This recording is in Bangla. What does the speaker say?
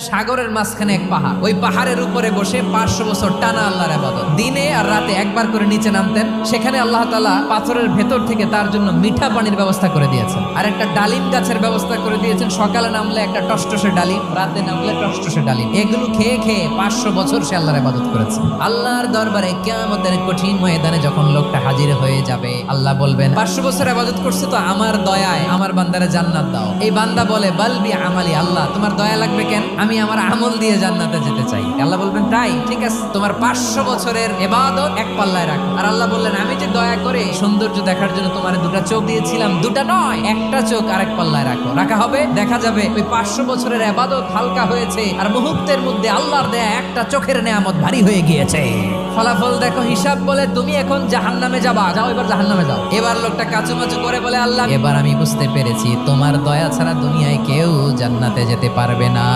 সাগরের মাঝখানে এক পাহাড়, ওই পাহাড়ের উপরে বসে 500 বছর টানা আল্লাহর ইবাদত। দিনে আর রাতে একবার করে নিচে নামতেন। সেখানে আল্লাহ তাআলা পাথরের ভেতর থেকে তার জন্য মিঠা পানির ব্যবস্থা করে দিয়েছেন, আর একটা ডালিম গাছের ব্যবস্থা করে দিয়েছেন। সকালে নামলে একটা টসটসে ডালিম, রাতে নামলে টসটসে ডালিম। এগুলো খেয়ে খেয়ে 500 বছর সে আল্লাহর ইবাদত করেছে। আল্লাহর দরবারে কিয়ামতের কঠিন ময়দানে যখন লোকটা হাজির হয়ে যাবে, আল্লাহ বলবেন 500 বছর ইবাদত করছে তো আমার দয়ায় আমার বান্দারে জান্নাত দাও। এই বান্দা বলে বালবি আমালি, আল্লাহ তোমার দয়া লাগবে কেন? আমি আমার আমল দিয়ে জান্নাতে যেতে চাই। আল্লাহ বলবেন তাই ঠিক আছে, তোমার 500 বছরের ইবাদত এক পাল্লায় রাখো। আর আল্লাহ বললেন আমি যে দয়া করে সৌন্দর্য দেখার জন্য তোমার দুটা চোখ দিয়েছিলাম, দুটা নয় একটা চোখ আরেক পাল্লায় রাখো। রাখা হবে, দেখা যাবে ওই 500 বছরের ইবাদত হালকা হয়েছে, আর মুহূর্তের মধ্যে আল্লাহর দেয়া একটা চোখের নেয়ামত ভারী হয়ে গিয়েছে। ফলাফল দেখো, হিসাব বলে তুমি এখন জাহান্নামে যাবা, যাও এবার জাহান্নামে যাও। এবার লোকটা কাচুমাচু করে বলে আল্লাহ এবার আমি বুঝতে পেরেছি তোমার দয়া ছাড়া দুনিয়ায় কেউ জান্নাতে যেতে পারবে না।